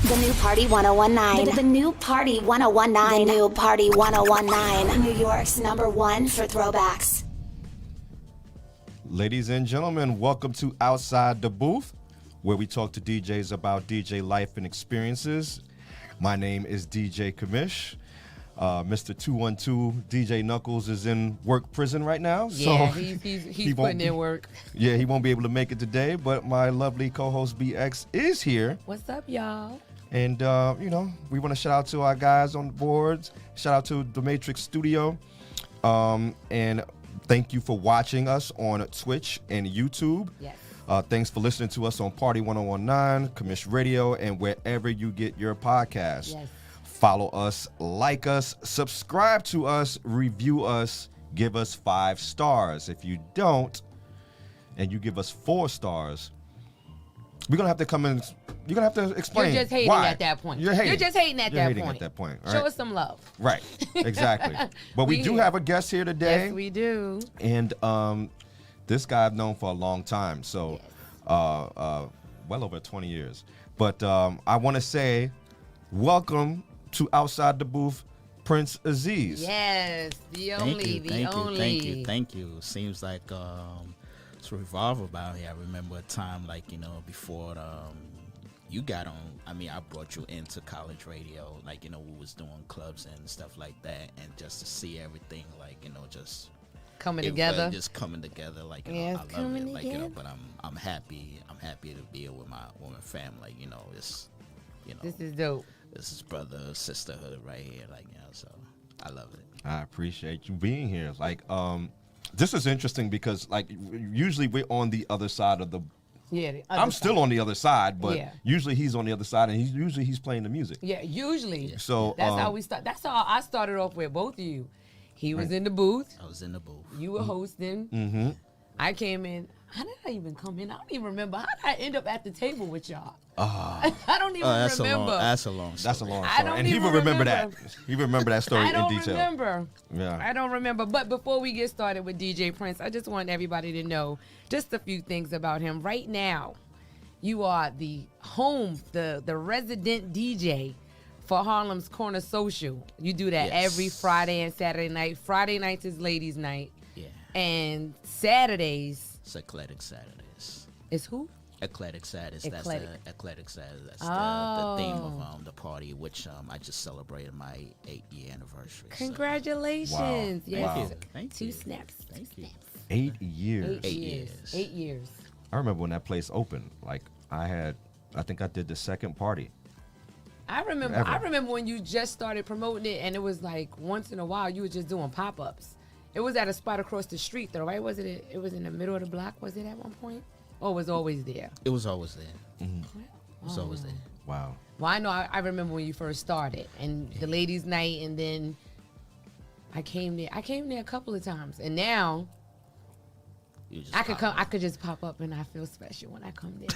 The new Party 1019. The new Party 1019. The new Party 1019. New York's #1 for throwbacks. Ladies and gentlemen, welcome to Outside the Booth, where we talk to DJs about DJ life and experiences. My name is DJ Kamish. Mr. 212 DJ Knuckles is in work prison right now. Yeah, so he's putting in work. Yeah, he won't be able to make it today, but my lovely co-host BX is here. What's up, y'all? And, we want to shout out to our guys on the boards. Shout out to The Matrix Studio. And thank you for watching us on Twitch and YouTube. Yes. Thanks for listening to us on Party 1019, Commish Radio, and wherever you get your podcasts. Yes. Follow us, like us, subscribe to us, review us, give us 5 stars. If you don't, and you give us 4 stars, we're going to have to come in. You're going to have to explain You're just hating why. at that point. You're hating. You're just hating at that point. Show us some love. Right, exactly. But we do have a guest here today. Yes, we do. And this guy I've known for a long time, so well over 20 years. But I want to say welcome to Outside the Booth, Prince Azeez. Yes, the only. Thank you. Seems like it's a revolver about here. I remember a time before you got on. I mean, I brought you into college radio, we was doing clubs and stuff like that, and just to see everything, just coming together. Just coming together, I love it, but I'm happy. I'm happy to be here with my family. This is dope. This is brother sisterhood right here, so I love it. I appreciate you being here. This is interesting because usually we're on the other side of the. Yeah, I'm still on the other side, but usually he's on the other side, and he's playing the music. Yeah, usually. So that's how we start. That's how I started off with both of you. He was in the booth. I was in the booth. You were hosting. Mm-hmm. I came in. How did I even come in? I don't even remember. How did I end up at the table with y'all? I don't even remember. That's a long story. I don't and he will remember that. He remember that story in detail. I don't remember. Yeah. I don't remember. But before we get started with DJ Prince, I just want everybody to know just a few things about him. Right now, you are the resident DJ for Harlem's Corner Social. You do that every Friday and Saturday night. Friday nights is ladies' night. Yeah. And Saturdays. It's Eclectic Saturdays. Is who? Eclectic Saturdays. Eclectic. That's the Eclectic Saturdays. That's the theme of the party, which I just celebrated my 8-year anniversary. Think Wow. Yes. Thank Two you. snaps. Thank you. 8 years. 8 years. 8 years. I remember when that place opened. I think I did the second party. I remember. Ever. I remember when you just started promoting it, and it was once in a while you were just doing pop-ups. It was at a spot across the street, though, right? Was it? It was in the middle of the block. Was it at one point? Or it was always there? It was always there. Mm-hmm. It was always there. Wow. Well, I know. I remember when you first started, and the ladies' night, and then I came there. I came there a couple of times, and now I could come. I could just pop up, and I feel special when I come there.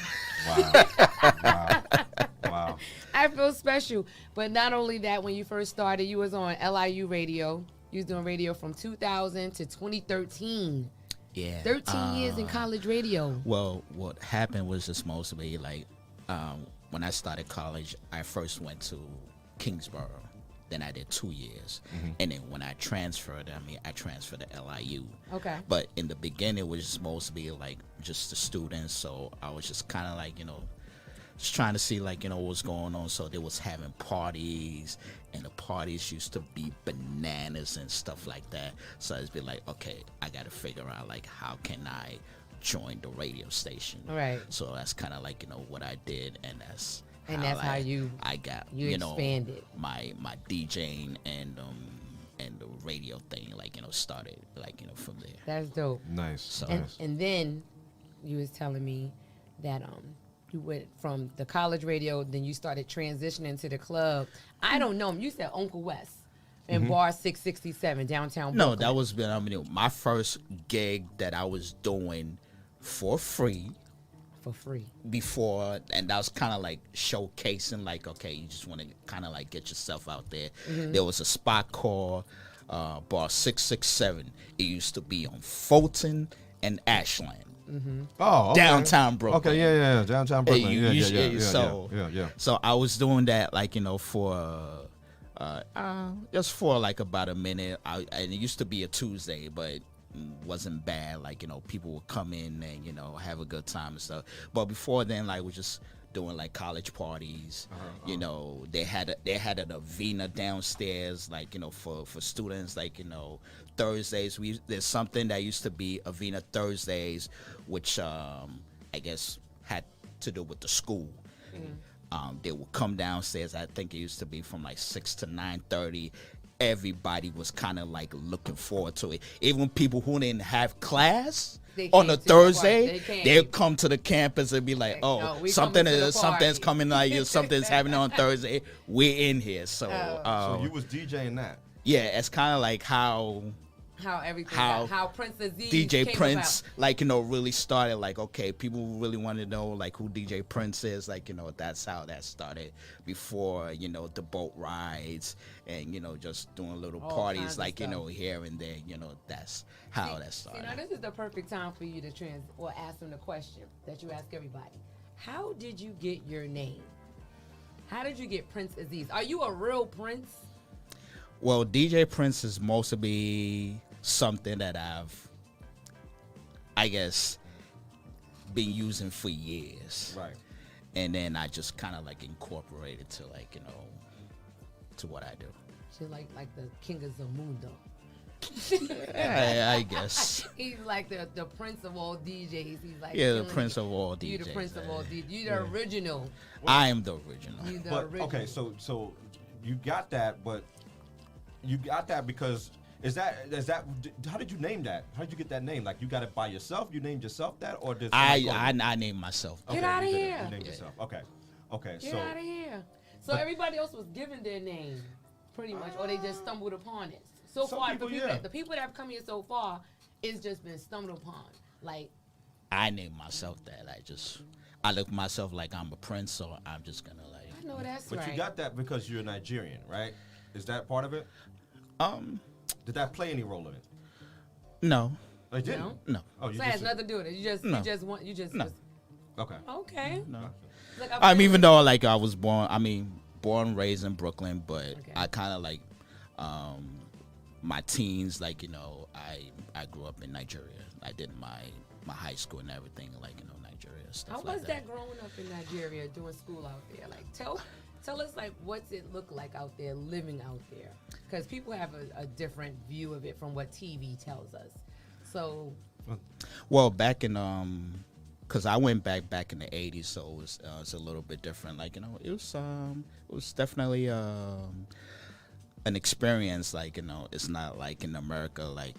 Wow. I feel special. But not only that, when you first started, you was on LIU radio. You was doing radio from 2000 to 2013. Yeah. 13 years in college radio. Well, what happened was just mostly when I started college, I first went to Kingsborough. Then I did 2 years. Mm-hmm. And then when I transferred, I transferred to LIU. Okay. But in the beginning, it was just mostly just the students. So I was just kind of just trying to see what was going on. So they was having parties, and the parties used to be bananas and stuff like that. So I'd be okay, I got to figure out how can I join the radio station. Right. So that's kind of what I did, and that's how you got expanded my DJing and the radio thing started from there. That's dope. Nice. So and then you was telling me that you went from the college radio, then you started transitioning to the club. I don't know him. You said Uncle West in Bar 667 downtown Brooklyn. No, that was my first gig that I was doing for free. Before, and that was kind of showcasing, okay, you just want to kind of get yourself out there. Mm-hmm. There was a spot called Bar 667. It used to be on Fulton and Ashland. Oh, okay. Downtown Brooklyn. Okay, yeah, downtown Brooklyn. Yeah. So I was doing that, like, for just for like about a minute. And it used to be a Tuesday, but wasn't bad. Like, people would come in and have a good time and stuff. But before then, like, we just doing like college parties. They had an Avena downstairs, like, for students, like, Thursdays. There's something that used to be Avena Thursdays, which I guess had to do with the school. They would come downstairs. I think it used to be from like 6 to 9:30. Everybody was kind of like looking forward to it. Even people who didn't have class on a Thursday, they'd come to the campus and be like, "Oh, something's coming, like something's happening on Thursday. We're in here." So, so you was DJing that? Yeah, it's kind of like how Prince Azeez DJ came Prince, about. like, really started. Like, okay, people really want to know, like, who DJ Prince is. Like, that's how that started. Before, the boat rides and, just doing little All parties, kinds like, of stuff. Here and there. That's how that started. Now, this is the perfect time for you to ask them the question that you ask everybody. How did you get your name? How did you get Prince Azeez? Are you a real Prince? Well, DJ Prince is mostly something that I guess, been using for years. Right. And then I just kind of like incorporated to, like, to what I do. She's like the king of Zamundo. I guess. He's like the prince of all DJs. He's like The prince of all DJs. You the prince of all DJs. You the original. I am the original. You the But original. okay, so you got that, but you got that because is that how did you name that? How did you get that name? Like, you got it by yourself? You named yourself that, or did I named myself. Get outta you did it. here. You named yourself. Okay. Get out of here. So everybody else was given their name, pretty much, or they just stumbled upon it. So Some far, people, the people that have come here so far, it's just been stumbled upon. Like, I named myself that. I look at myself like I'm a prince, so I'm just gonna like. I know that's But right. you got that because you're Nigerian, right? Is that part of it? Did that play any role in it? No. It didn't. No. Oh, you So it has nothing to do with it. No. You just. No. Okay. Okay. No. Look, Even though like I was born and raised in Brooklyn, but Okay. I kind of like my teens, like, I grew up in Nigeria. I did my high school and everything, like, Nigeria stuff. How like was that growing up in Nigeria, doing school out there? Like, tell us, like, what's it look like out there, living out there? Because people have a different view of it from what TV tells us. So, Well, back in because I went back in the '80s, so it was a little bit different. Like, it was definitely an experience. Like, it's not like in America, like,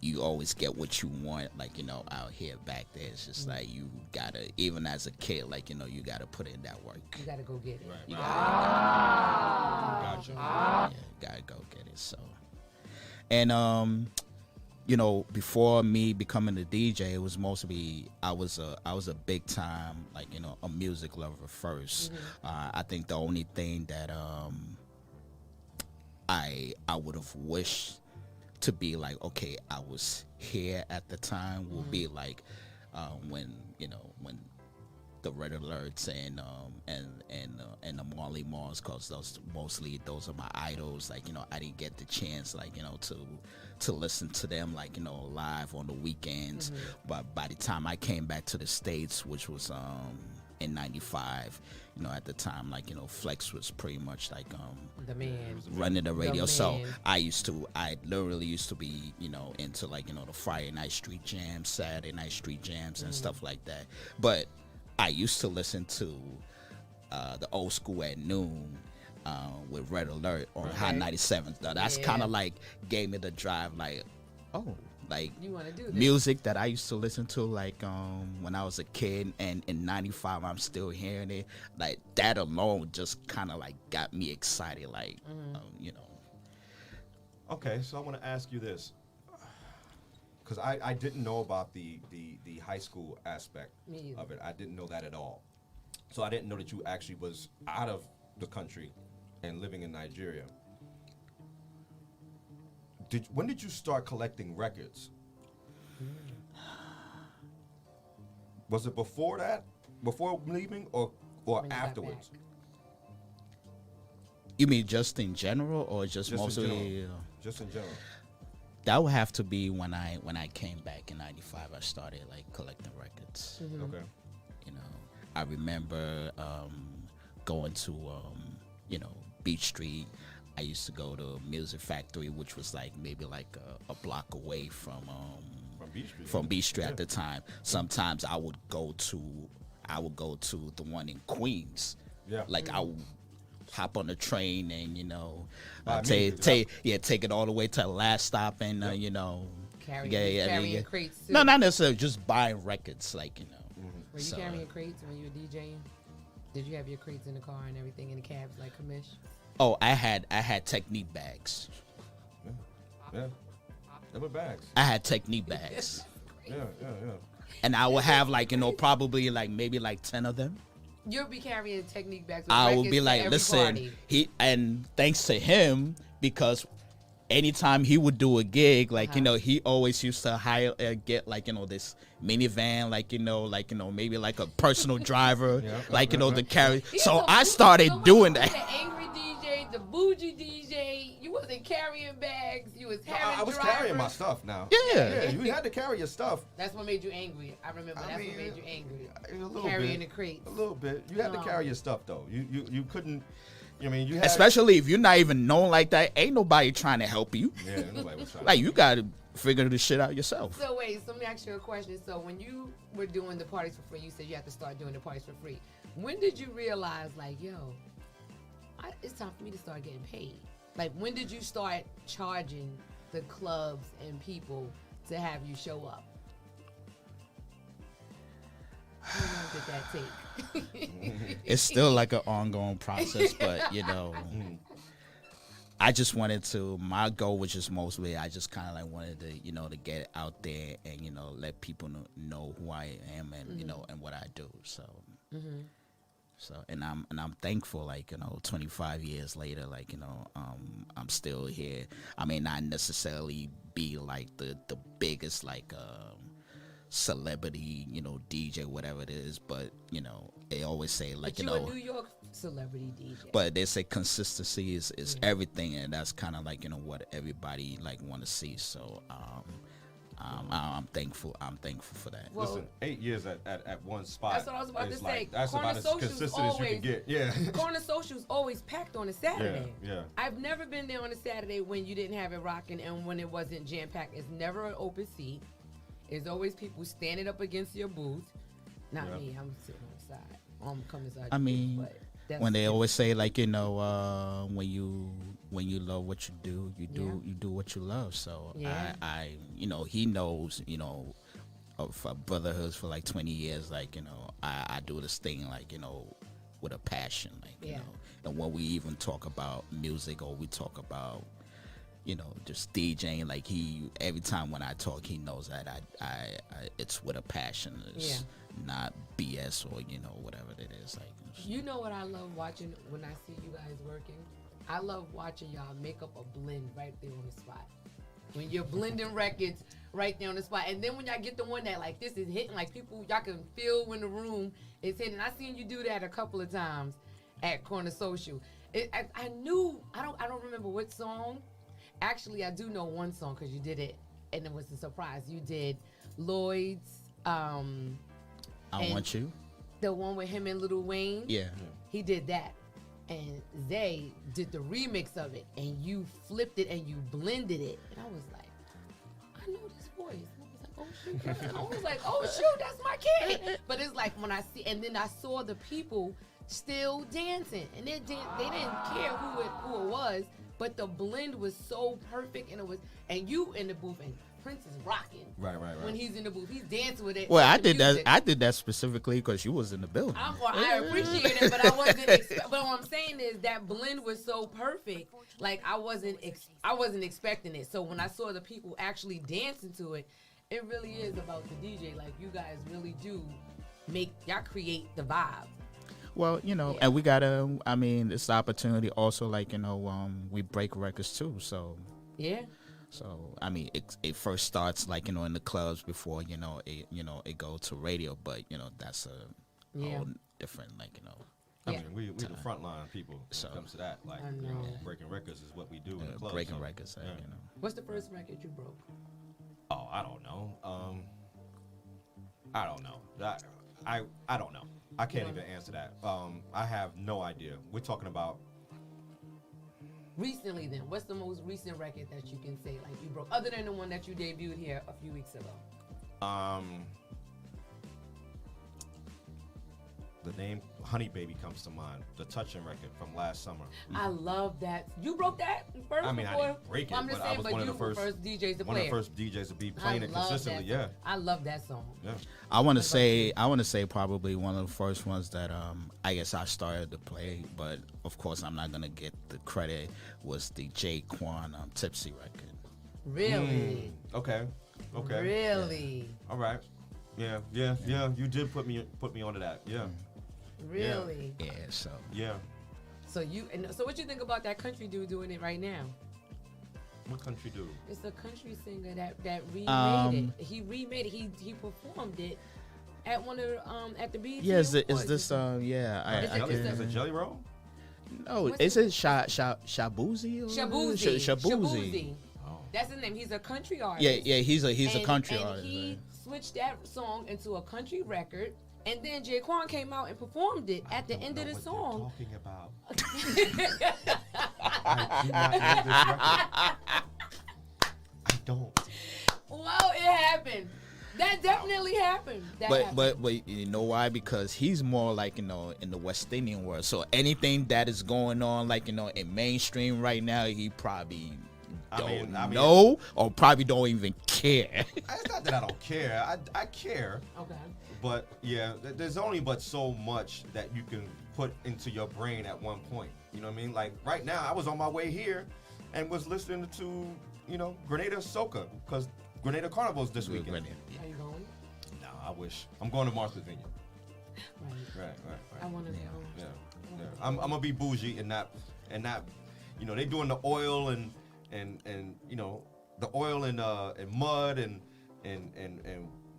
you always get what you want. Like, out here back there, it's just like you gotta, even as a kid, like, you gotta put in that work. you got to go get it. Right. You Gotcha. yeah, gotta go get it. So, and before me becoming a DJ, it was mostly I was a big time, like, a music lover first. I think the only thing that I would have wished to be like, okay, I was here at the time would be like when the Red Alerts and the Marley Mars, cause those are my idols. Like, I didn't get the chance, like, to listen to them, like, live on the weekends. But by the time I came back to the States, which was in '95, at the time, like, Flex was pretty much like The man. running the radio. So man. I literally used to be, into, like, the Friday night street jams, Saturday night street jams and stuff like that. But I used to listen to the old school at noon with Red Alert on Hot 97. That's kind of like gave me the drive, like, oh, like You want to do this. music that I used to listen to, like, when I was a kid, and in '95 I'm still hearing it. Like, that alone just kind of like got me excited, like, Okay, so I want to ask you this, because I didn't know about the high school aspect Me either. of it. I didn't know that at all. So I didn't know that you actually was out of the country and living in Nigeria. When did you start collecting records? Was it before that? Before leaving or When you got afterwards? back? You mean just in general, or just Just in mostly? general. Just in general. That would have to be when I came back in '95. I started like collecting records. Okay. You know, I remember going to Beach Street. I used to go to Music Factory, which was like maybe like a block away from Beach Street. from Beach Street at the time. Sometimes I would go to the one in Queens. Yeah. Like I would hop on the train and Buy take music, it all the way to the last stop and Carrying crates too. No, not necessarily just buying records, like Were you carrying crates when you were DJing? Did you have your crates in the car and everything in the cabs like Kamish? Oh, I had Technique bags. Yeah. They were bags. I had Technique bags. Yeah. And I would have probably maybe 10 of them. You'll be carrying Technique bags. With I records would be to like, every listen, party. and thanks to him, because anytime he would do a gig, he always used to hire, get this minivan, maybe a personal driver, to carry. He So was a I bougie- started so doing wait, that. The angry DJ, the bougie DJ. You wasn't carrying bags. You was having I was drivers. carrying my stuff now. Yeah. You had to carry your stuff. That's what made you angry. I remember I that's mean, what made you angry. A little Carrying bit. the crates. A little bit. You had to No. carry your stuff though. You couldn't. I mean, you had. Especially if you're not even known like that, ain't nobody trying to help you. Yeah, nobody was trying. Like, you got to figure this shit out yourself. So wait, so let me ask you a question. So when you were doing the parties for free, you said you had to start doing the parties for free. When did you realize, it's time for me to start getting paid? Like, when did you start charging the clubs and people to have you show up? How long did that take? It's still like an ongoing process, but I just wanted to. My goal was just mostly I just kind of wanted to to get it out there and let people know who I am and and what I do. So. So and I'm thankful, 25 years later, I'm still here. I may not necessarily be the biggest celebrity, DJ, whatever it is, but they always say But you a New York celebrity DJ. but they say consistency is everything, and that's kind of what everybody want to see. So I'm thankful. I'm thankful for that. Well, Listen, 8 years at one spot. That's what I was about to is say. That's Corner about as Social's consistent as you can get. Yeah. Corner Social's always packed on a Saturday. Yeah. I've never been there on a Saturday when you didn't have it rocking and when it wasn't jam packed. It's never an open seat. It's always people standing up against your booth. Not me. I'm sitting on the side. I'm coming side. I mean, but that's when they always say when you love what you do, you do what you love. So Yeah. I he knows for brotherhoods for 20 years. I do this thing with a passion. And when we even talk about music or we talk about just DJing, every time when I talk, he knows that I it's with a passion. It's not BS or whatever it is. You know what I love watching when I see you guys working? I love watching y'all make up a blend right there on the spot. When you're blending records right there on the spot. And then when y'all get the one that this is hitting, people, y'all can feel when the room is hitting. I seen you do that a couple of times at Corner Social. I knew, I don't remember what song. Actually, I do know one song because you did it and it was a surprise. You did Lloyd's, I Want You. the one with him and Lil Wayne. Yeah. He did that. And Zay did the remix of it. And you flipped it and you blended it. And I was like, I know this voice. And I was like, oh shoot, that's my kid. But it's when I see, and then I saw the people still dancing. And they didn't care who it was. But the blend was so perfect. And you in the booth and Prince is rocking. Right. When he's in the booth, he's dancing with it. Well, I the did that. music. I did that specifically because you was in the building. I appreciate it, but I wasn't. But what I'm saying is that blend was so perfect. I wasn't expecting it. So when I saw the people actually dancing to it, it really is about the DJ. You guys really do y'all create the vibe. Well, and we gotta. I mean, it's the opportunity also. We break records too. So Yeah. So I mean, it first starts like in the clubs before it go to radio, but that's a whole different I mean, we the frontline people when it comes to that. Like, breaking records is what we do in the club. Breaking records, What's the first record you broke? Oh, I don't know. I don't know. I don't know. I can't even answer that. I have no idea. We're talking about recently. Then, what's the most recent record that you can say like you broke, other than the one that you debuted here a few weeks ago? The name Honey Baby comes to mind. The Touching record from last summer. I love that. You broke that first? I mean, I didn't break it, I'm just but saying, I was one of the first DJs to play. One of the first DJs to be playing it consistently. Yeah, I love that song. Yeah. I want to say probably one of the first ones that I guess I started to play, but of course I'm not gonna get the credit. Was the J Quan Tipsy record? Really? Okay. Really? All right. Yeah. You did put me onto that. Yeah. Really? Yeah. So. Yeah. So what you think about that country dude doing it right now? What country dude? It's a country singer that remade it. He remade it. He performed it at one of at the BET. Yeah. Is this yeah? Is it Jelly Roll? No. Is it Shabuzi? Shabuzi. Oh. That's his name. He's a country artist. Yeah. He's a country artist. He switched that song into a country record. And then Jaquan came out and performed it at the end of the song. Talking about. I do not know this record. I don't. Well, it happened. That definitely happened. But you know why? Because he's more like in the West Indian world. So anything that is going on like in mainstream right now, he probably don't know or probably don't even care. It's not that I don't care. I care. Okay. But yeah, there's only but so much that you can put into your brain at one point. You know what I mean? Like right now, I was on my way here and was listening to Grenada Soca because Grenada Carnival's this weekend. Are you going? No, I wish. I'm going to Martha's Vineyard. Right. I want to go. Yeah. I'm gonna be bougie and not they doing the oil and the oil and mud and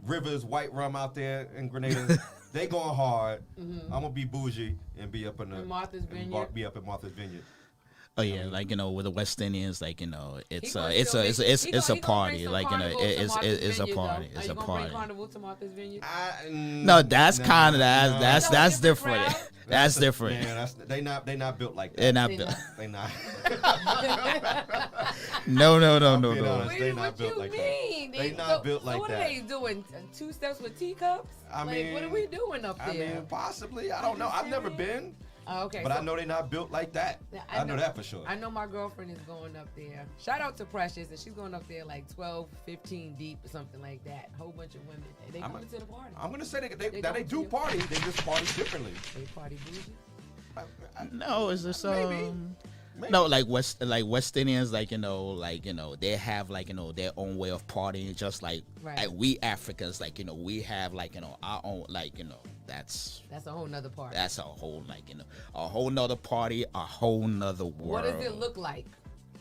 Rivers white rum out there in Grenada. They going hard. Mm-hmm. I'm gonna be bougie and be up in Martha's Vineyard. Be up in Martha's Vineyard. Oh yeah, with the West Indians, it's a party. It's a party. It's a party. Carnival to Martha's Vineyard? No, that's different. That's different. Yeah, they not built like that. They're not built. They not. No. They not built like that. They not built like that. What are they doing? 2 steps with teacups? I mean, what are we doing up there? I mean, possibly. I don't know. I've never been. Oh, okay. But I know they're not built like that. I know that for sure. I know my girlfriend is going up there. Shout out to Precious, and she's going up there like 12, 15 deep or something like that. Whole bunch of women. They coming to the party. I'm going to say they do party. They just party differently. They party bougie? No, is this maybe. No, like West Indians, they have their own way of partying, just like we Africans, we have our own that's a whole nother party. That's a whole a whole nother party, a whole nother world. What does it look like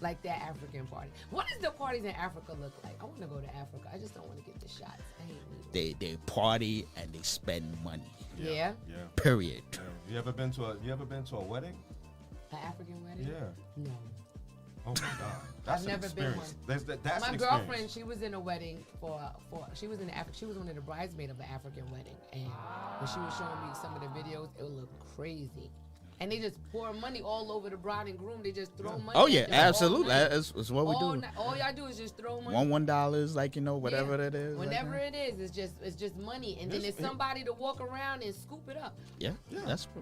that African party? What does the parties in Africa look like? I want to go to Africa. I just don't want to get the shots. They party and they spend money. Yeah. Period. Yeah. You ever been to a wedding? An African wedding? Yeah. No. Oh my God. That's I've never been one. That's my an girlfriend, she was in a wedding she was one of the bridesmaids of an African wedding, and when she was showing me some of the videos, it looked crazy. And they just pour money all over the bride and groom. They just throw money. Oh yeah, absolutely. That's what we do. All y'all do is just throw money. $1, whatever that is. Whenever it is, it's just money, and then there's somebody to walk around and scoop it up. Yeah.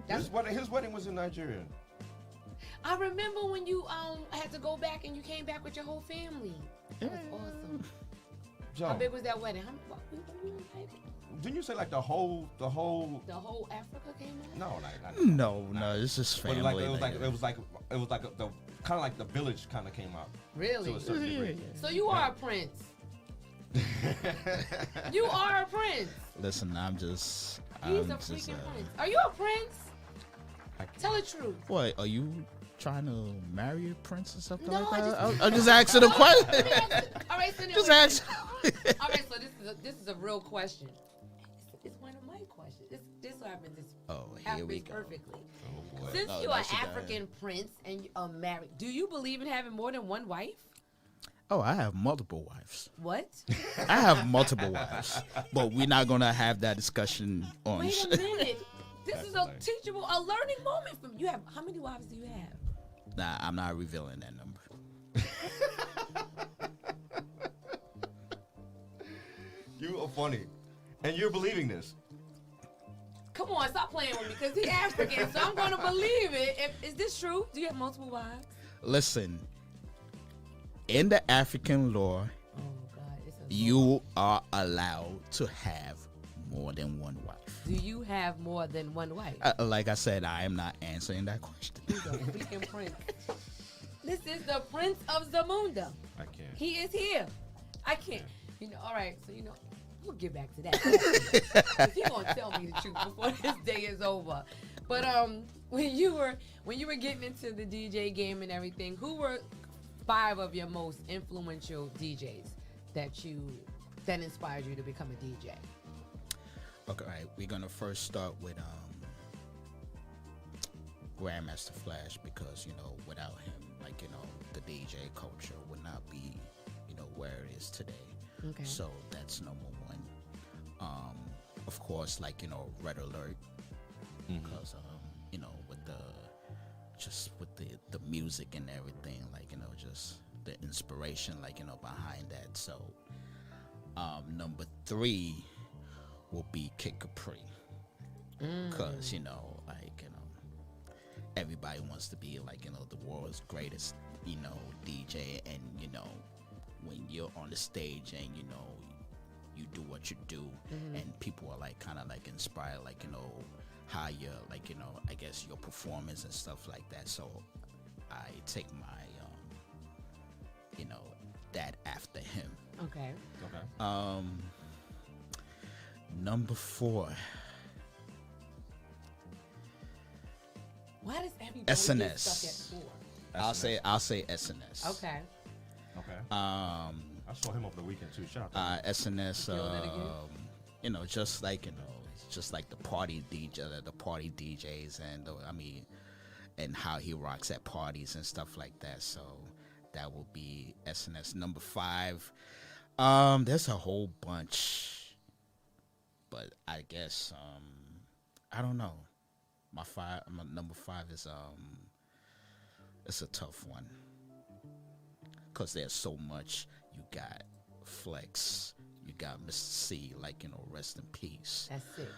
His wedding was in Nigeria. I remember when you had to go back and you came back with your whole family. That was awesome. How big was that wedding? Didn't you say like the whole Africa came out? No, this is family. It was like the kind of like the village kind of came out. Really? To a certain degree. So you are a prince. You are a prince. Listen, He's a freaking prince. Are you a prince? Tell the truth. What are you? trying to marry a prince or something No, like that? I just- I'm just asking a question. All right, so now Just wait. ask. All right, so this is a real question. It's one of my questions. This happens. Oh, here happens we go. perfectly. Oh boy. Since Oh, you're now an she got it. African prince and you are married, do you believe in having more than one wife? Oh, I have multiple wives. What? I have multiple wives, but we're not gonna have that discussion on. Wait a minute. This is a That's teachable, a learning moment from you. Have how many wives do you have? Nah, I'm not revealing that number. You are funny, and you're believing this. Come on, stop playing with me because he's African, so I'm gonna believe it. Is this true? Do you have multiple wives? Listen, in the African law, Oh God, it's a you are allowed to have more than one wife. Do you have more than one wife? Like I said, I am not answering that question. He's a freaking prince. This is the Prince of Zamunda. I can't. He is here. I can't. You know. All right. So you know, we'll get back to that. 'Cause he gonna tell me the truth before this day is over. But when you were getting into the DJ game and everything, who were 5 of your most influential DJs that inspired you to become a DJ? Okay, all right, we're gonna first start with Grandmaster Flash, because without him, the DJ culture would not be where it is today. Okay. So that's number one. Of course, Red Alert, because with the music and everything, just the inspiration behind that. So number 3 will be Kid Capri, because everybody wants to be the world's greatest DJ, and when you're on the stage and you do what you do, and people are kind of inspired, how your I guess your performance and stuff like that. So I take my that after him. Okay. Okay. Number 4, Why does everybody SNS. get stuck at 4? I'll say SNS. Okay. Okay. I saw him over the weekend too. Shout out to him. SNS. Killed it again? Just just like the party DJ, the party DJs, and and how he rocks at parties and stuff like that. So that will be SNS. Number 5. There's a whole bunch, but I guess I don't know. My number 5 is it's a tough one, because there's so much. You got Flex, you got Mr. C, rest in peace. That's 6.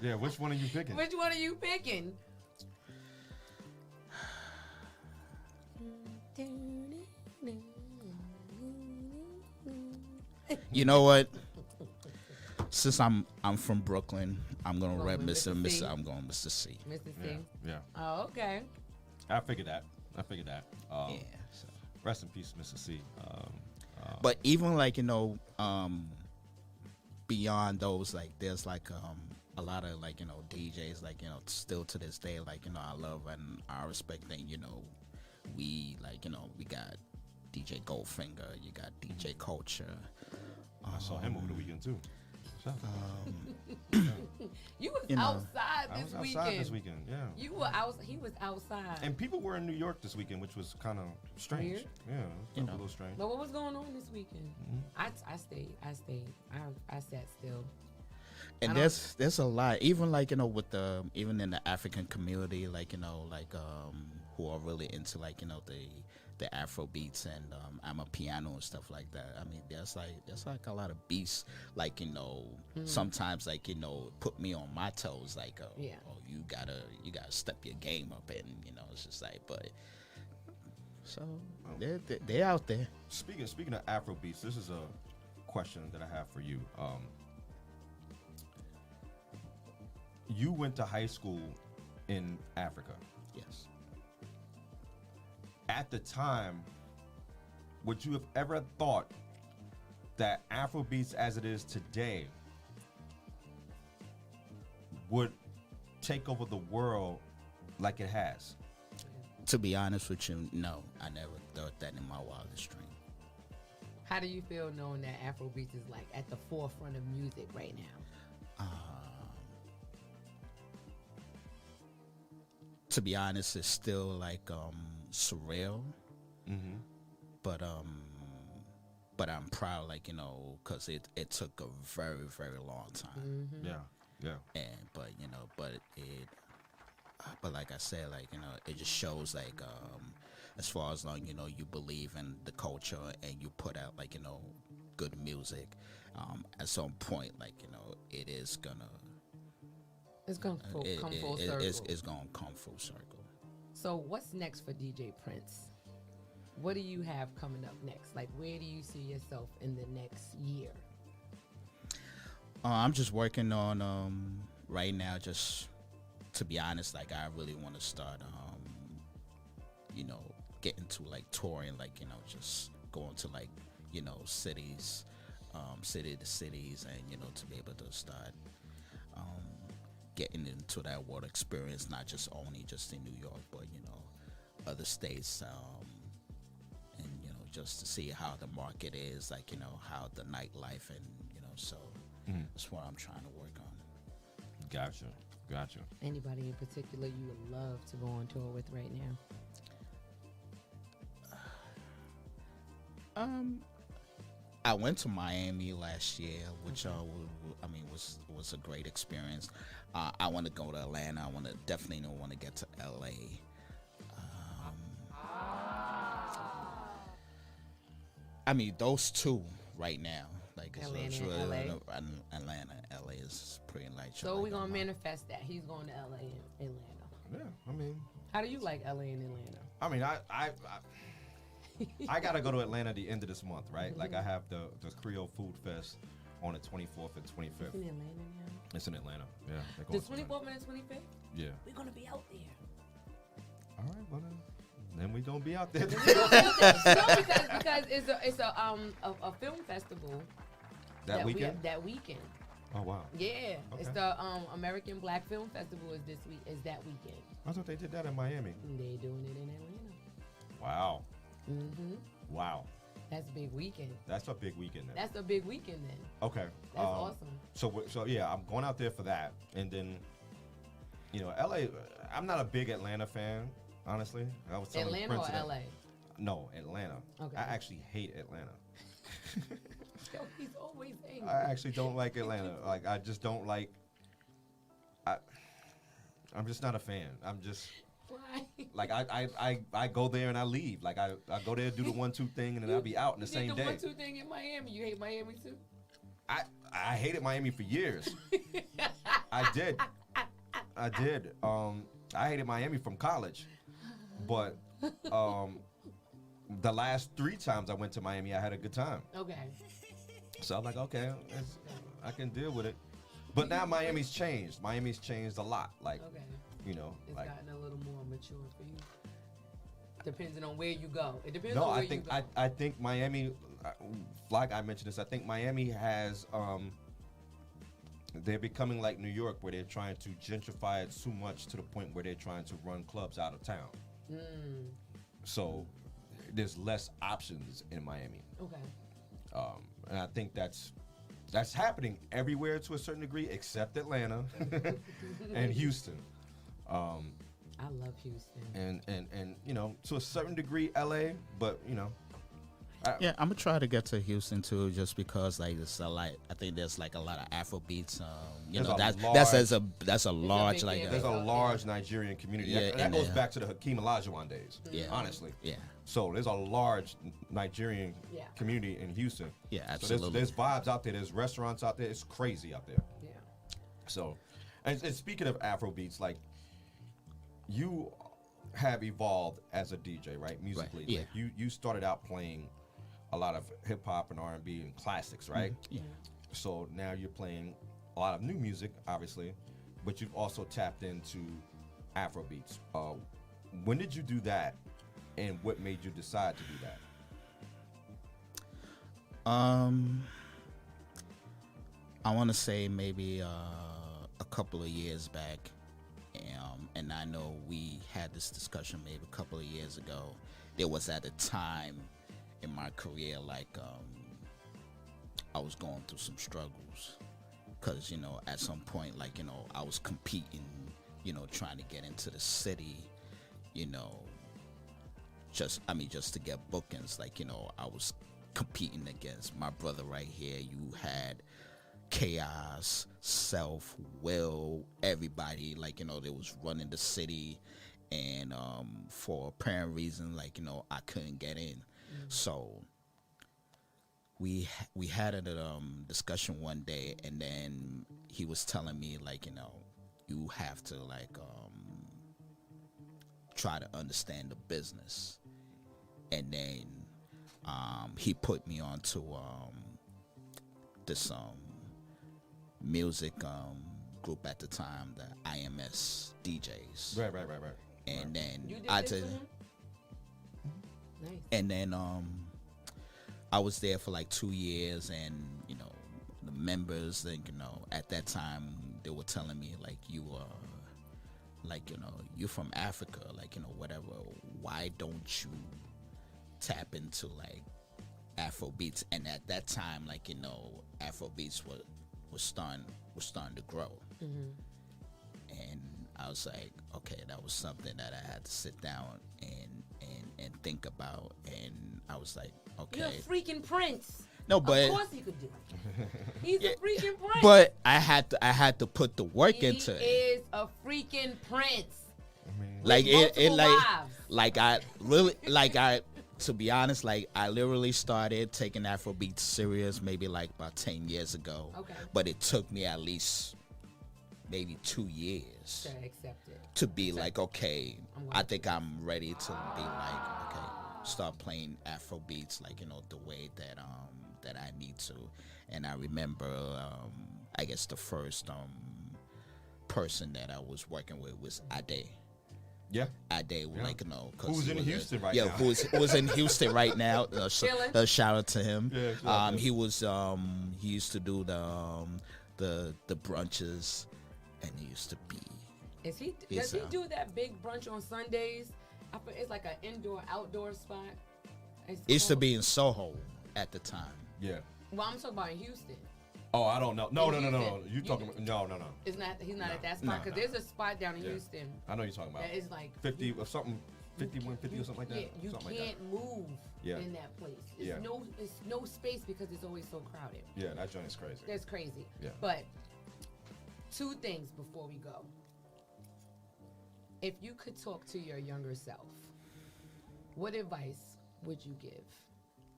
Yeah, which one are you picking? Which one are you picking? You know what? Since I'm from Brooklyn, I'm gonna rep Mr. Mr. C. I'm going Mr. C. Mr. C. Yeah. Yeah. Oh, okay. I figured that. Yeah. So. Rest in peace, Mr. C. But even beyond those, there's a lot of DJs still to this day I love and I respect that we we got DJ Goldfinger, you got DJ Culture. I saw him over the weekend too. So, You was You know, outside I this was weekend. outside this weekend. Yeah. You were out. He was outside. And people were in New York this weekend, which was kind of strange. Weird? Yeah, it was a little strange. But what was going on this weekend? I stayed. I sat still. And there's a lot, even with the even in the African community, who are really into the Afro beats and Amapiano and stuff like that. I mean, there's a lot of beats, sometimes put me on my toes, Yeah. oh, you gotta step your game up, and it's just but so they're out there. Speaking of Afro beats, this is a question that I have for you. You went to high school in Africa. Yes. At the time, would you have ever thought that Afrobeats as it is today would take over the world like it has? To be honest with you, no, I never thought that in my wildest dream. How do you feel knowing that Afrobeats is like at the forefront of music right now? To be honest, it's still like surreal. But I'm proud, like, you know, because it took a very, very long time. Yeah. But like I said, like, you know, it just shows like as far as long, you know, you believe in the culture and you put out, like, you know, good music, at some point, like, you know, it's gonna come full circle. It's gonna come full circle. So what's next for DJ Prince? What do you have coming up next? Like, where do you see yourself in the next year? I'm just working on right now, just to be honest, like, I really want to start you know, getting to like touring, like, you know, just going to, like, you know, cities, city to cities, and, you know, to be able to start getting into that world experience, not just only just in New York, but, you know, other states, and, you know, just to see how the market is, like, you know, how the nightlife, and, you know, so that's what I'm trying to work on. Gotcha. Anybody in particular you would love to go on tour with right now? I went to Miami last year, which was a great experience. I want to go to Atlanta. I definitely want to get to LA. I mean, those two right now, like, Atlanta really, and Atlanta, LA is pretty light. So we're gonna manifest that he's going to LA and Atlanta. Yeah, I mean, how do you like LA and Atlanta? I mean, I gotta go to Atlanta at the end of this month, right? Like, I have the Creole Food Fest on the 24th and 25th. It's in Atlanta now. It's in Atlanta. Yeah. The 24th and the 25th. Yeah. We're gonna be out there. All right, well then we gonna be out there. No, because it's a film festival that weekend. That weekend. Oh wow. Yeah, Okay. it's the American Black Film Festival is this week. Is that weekend? I thought they did that in Miami. They doing it in Atlanta. Wow. Wow. That's a big weekend. That's a big weekend then. That's a big weekend then. Okay. That's awesome. So yeah, I'm going out there for that, and then, you know, LA. I'm not a big Atlanta fan, honestly. I was telling Atlanta Prince or that. LA? No, Atlanta. Okay. I actually hate Atlanta. Yo, he's always angry. I actually don't like Atlanta. Like, I just don't like. I'm just not a fan. I'm just. Why? Like, I go there and I leave. Like, I go there, do the 1-2 thing, and then I'll be out in the same day. You did the 1-2 thing in Miami. You hate Miami too? I hated Miami for years. I did. I hated Miami from college. But the last 3 times I went to Miami, I had a good time. Okay. So I'm like, okay, I can deal with it. But now Miami's changed. Miami's changed a lot. Like, Okay. you know, It's like. gotten a little more mature for you. Depending on where you go. It depends No, on where I think you go. I think Miami. Like I mentioned this, I think Miami has. They're becoming like New York, where they're trying to gentrify it too much to the point where they're trying to run clubs out of town. So there's less options in Miami. Okay. And I think that's happening everywhere to a certain degree, except Atlanta and Houston. I love Houston. And you know, to a certain degree, LA, but you know. Yeah, I'm gonna try to get to Houston too, just because like it's a lot. I think there's like a lot of Afro beats. You know, that's a large like. There's a large Nigerian community. Yeah, that goes back to the Hakeem Olajuwon days. Yeah. Honestly. Yeah. So there's a large Nigerian community in Houston. Yeah, So absolutely. there's vibes out there. There's restaurants out there. It's crazy out there. Yeah. So, and speaking of Afro beats, like, you have evolved as a DJ, right? Musically. Right. Yeah. Like, you started out playing a lot of hip hop and R&B and classics, right? Yeah. So now you're playing a lot of new music, obviously, but you've also tapped into Afro beats. When did you do that, and what made you decide to do that? I want to say maybe a couple of years back. And I know we had this discussion maybe a couple of years ago. There was at a time in my career, like, I was going through some struggles. Because, at some point, like, I was competing, trying to get into the city, just to get bookings. Like, I was competing against my brother right here. You had Chaos, Self, Will, everybody, like, they was running the city. And for apparent reason, like, I couldn't get in. So we had a discussion one day, and then he was telling me, like, you have to, like, try to understand the business. And then he put me onto this music group at the time, the IMS DJs. Right. And then You did I this did, for him? Nice. and then I was there for like 2 years, and the members, and at that time they were telling me, like, you are, like, you're from Africa, like, whatever. Why don't you tap into, like, Afro beats? And at that time, like, Afro beats was starting to grow. And I was like, okay, that was something that I had to sit down and think about. And I was like, okay. You're a freaking prince. No, but Of course he could do it. He's a freaking prince. but I had to put the work into it. He is a freaking prince. Like With it multiple like wives. I really like I to be honest, like, I literally started taking Afrobeat serious maybe like about 10 years ago. Okay. But it took me at least maybe 2 years To accept it. to be like, okay, I'm I think I'm ready to be like, okay, start playing Afro beats, like, the way that that I need to. And I remember I guess the first person that I was working with was Ade. Yeah. Ade, like, 'cause Who's he in was Houston right yeah, now. who's in Houston right now. Chilling. Shout out to him. Yeah, shout out to him. He was he used to do the brunches, and he used to be. Does he He's, do that big brunch on Sundays? It's like an indoor-outdoor spot. It's It used to called- be in Soho at the time. Yeah. Well, I'm talking about in Houston. Oh, I don't know. No. In You Houston. talking about? No. He's not at that No, spot because no. there's a spot down in Yeah. Houston I know you're talking about. that is like 50 or something, 51, 50 or something like that. Yeah, you something can't move Yeah. in that place. Yeah. It's no space because it's always so crowded. Like that. Yeah, that joint is crazy. That's crazy. Yeah. But 2 things before we go. If you could talk to your younger self, what advice would you give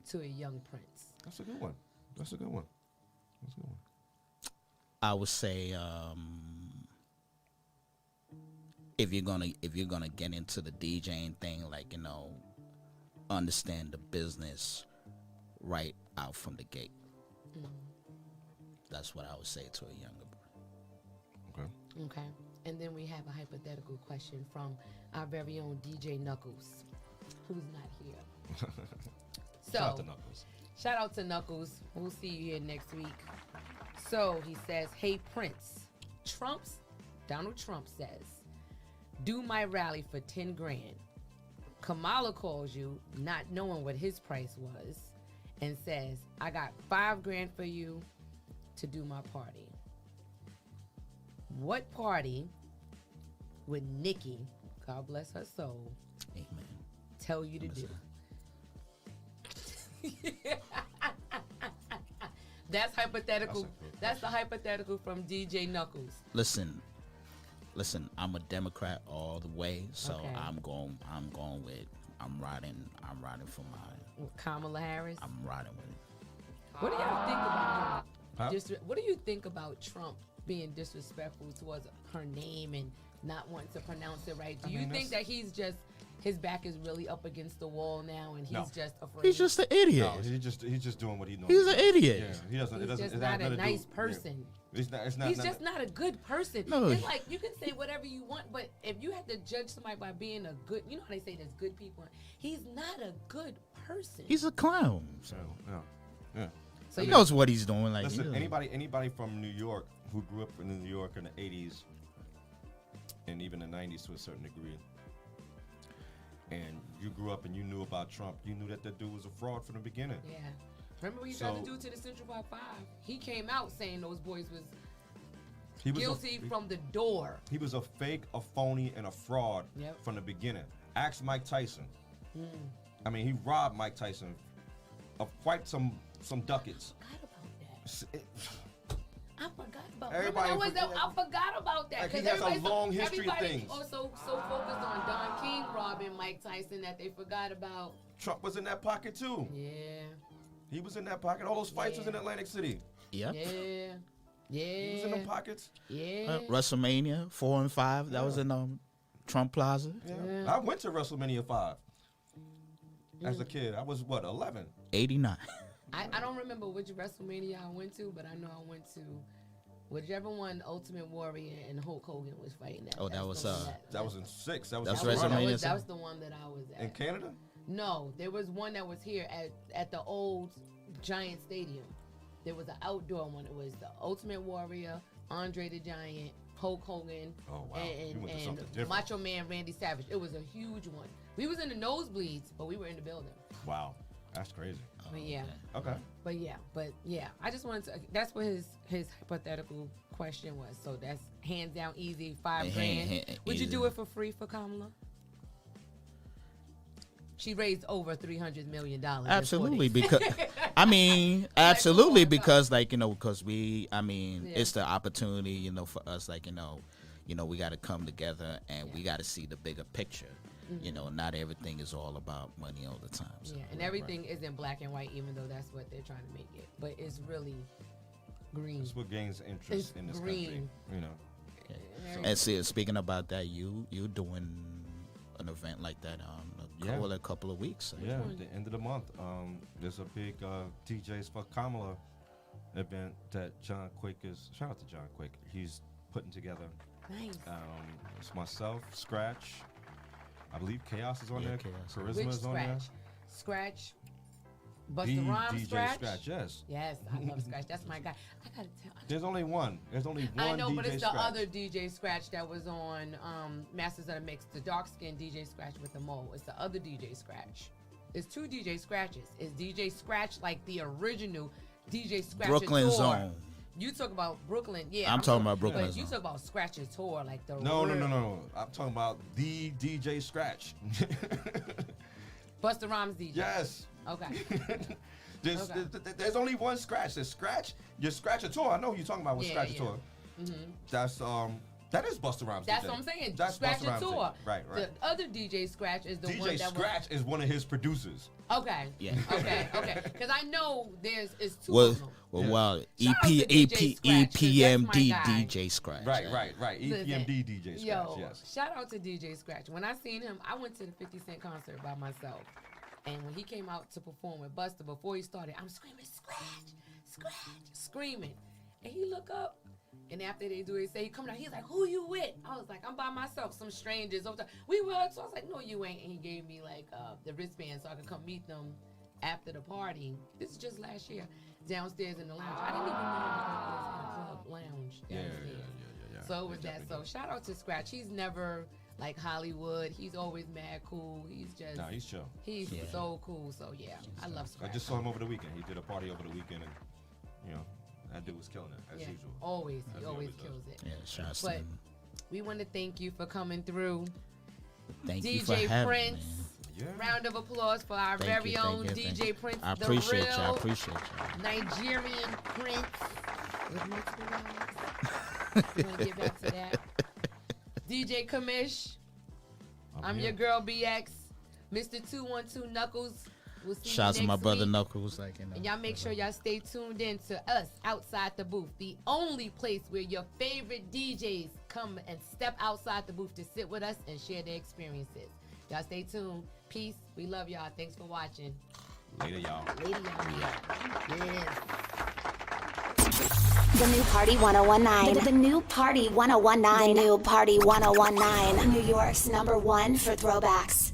to a young prince? That's a good one. That's a good one. I would say if you're gonna get into the DJing thing, like, understand the business right out from the gate. That's what I would say to a younger boy. Okay. Okay. And then we have a hypothetical question from our very own DJ Knuckles, who's not here. So, Shout out to Knuckles. shout out to Knuckles. We'll see you here next week. So he says, "Hey Prince, Donald Trump says, do my rally for 10 grand. Kamala calls you, not knowing what his price was, and says, I got 5 grand for you to do my party. What party would Nikki, God bless her soul, Amen. tell you to do?" That's hypothetical. That's the hypothetical from DJ Knuckles. Listen, I'm a Democrat all the way, so Okay. I'm riding for my, Kamala Harris. I'm riding with it. What do y'all think about Huh? What do you think about Trump being disrespectful towards her name and not wanting to pronounce it right? Do you think that he's just his back is really up against the wall now and he's No. just afraid? He's just an idiot. No, he's just doing what he knows. He's an idiot. Yeah, he doesn't. He's it doesn't. just it has not a nothing to nice do- person. Yeah. It's not. He's nothing- just not a good person. No. It's like you can say whatever you want, but if you have to judge somebody by being a good, you know how they say there's good people. He's not a good person. He's a clown. So Yeah. So he you knows what he's doing. Like, Listen, you know. anybody from New York who grew up in New York in the 80s, and even the 90s to a certain degree, and you grew up and you knew about Trump, you knew that dude was a fraud from the beginning. Yeah. Remember what he tried to do to the Central Park 5? He came out saying those boys was guilty from the door. He was a fake, a phony, and a fraud from the beginning. Ask Mike Tyson. I mean, he robbed Mike Tyson of quite some ducats. I forgot about Everybody I forgot about that. Like, he has a long history of things. Everybody also so focused on Don King robbing Mike Tyson that they forgot about. Trump was in that pocket too. Yeah. He was in that pocket. All those fights was in Atlantic City. Yep. Yeah. Yeah. He was in them pockets. Yeah. WrestleMania 4 and 5. That was in Trump Plaza. Yeah. I went to WrestleMania 5 as a kid. I was 11. 89. I don't remember which WrestleMania I went to, but I know I went to whichever one Ultimate Warrior and Hulk Hogan was fighting at. Oh, that was in 6. That was WrestleMania. That was the one that I was at. In Canada? No, there was one that was here at the old Giant Stadium. There was an outdoor one. It was the Ultimate Warrior, Andre the Giant, Hulk Hogan, and Macho Man Randy Savage. It was a huge one. We was in the nosebleeds, but we were in the building. Wow, that's crazy. But yeah. Okay. But yeah. I just wanted to. That's what his hypothetical question was. So that's hands down easy, $5,000. Would you do it for free for Kamala? She raised over $300 million. Absolutely, because absolutely, because because it's the opportunity, for us, we got to come together and we got to see the bigger picture. Not everything is all about money all the time. So. Yeah, and everything isn't black and white, even though that's what they're trying to make it. But it's really green. It's what gains interest in this green. country. Yeah. And see, speaking about that, you doing an event like that a couple of weeks. So. Yeah, at the end of the month. There's a big DJs for Kamala event that John Quick shout out to John Quick. He's putting together. Nice. It's myself, Scratch. I believe Chaos is on there. Chaos. Charisma is on there. Scratch. Busta Rhymes DJ Scratch? Yes. Yes, I love Scratch. That's my guy. I gotta tell. There's only one. I know, DJ but it's Scratch. the other DJ Scratch that was on Masters of the Mix, the dark-skinned DJ Scratch with the mole. It's the other DJ Scratch. There's 2 DJ Scratches. It's DJ Scratch like the original DJ Scratch Brooklyn Zone. You talk about Brooklyn, yeah. I'm talking about Brooklyn. But you talk about Scratch's tour, like the No. I'm talking about the DJ Scratch. Busta Rhymes DJ. Yes. Okay. There's only one Scratch. There's Scratch. Your Scratch tour. I know who you're talking about with Scratch tour. Mm-hmm. That is Busta Rhymes. That's DJ. what I'm saying. That's Scratch Busta Rhymes tour. Right. The other DJ Scratch is the DJ one that Scratch is one of his producers. Okay. Yeah. Okay. Because I know it's 2 of them. EPMD DJ Scratch. Right. EPMD DJ Scratch. Yo, yes. shout out to DJ Scratch. When I seen him, I went to the 50 Cent concert by myself. And when he came out to perform with Busta, before he started, I'm screaming, Scratch, screaming. And he look up, and after they do it, he come down, he's like, who you with? I was like, I'm by myself, some strangers. We were, so I was like, no, you ain't. And he gave me the wristband so I could come meet them after the party. This is just last year, downstairs in the lounge. I didn't even know the club lounge downstairs. Yeah. So it was that. So shout out to Scratch. He's never like Hollywood. He's always mad cool. He's just he's chill. He's so cool. So yeah, I love Scratch. I just saw him over the weekend. He did a party over the weekend, and that dude was killing it as usual. Always, he always kills it. Yeah, shots. But we want to thank you for coming through. Thank DJ you for having Prince. me. Yeah. Round of applause for our very own DJ Prince. I appreciate the you. I real appreciate you. Nigerian Prince. With multiple wives. You want to get back to that? DJ Kamish. I'm your girl BX. Mr. 212 Knuckles. We'll see Shouts you to my next brother week. Knuckles. And y'all make sure y'all stay tuned in to us outside the booth, the only place where your favorite DJs come and step outside the booth to sit with us and share their experiences. Y'all stay tuned. Peace. We love y'all. Thanks for watching. Later, y'all. Yes. The new Party 1019. The new Party 1019. The new Party 1019. New York's #1 for throwbacks.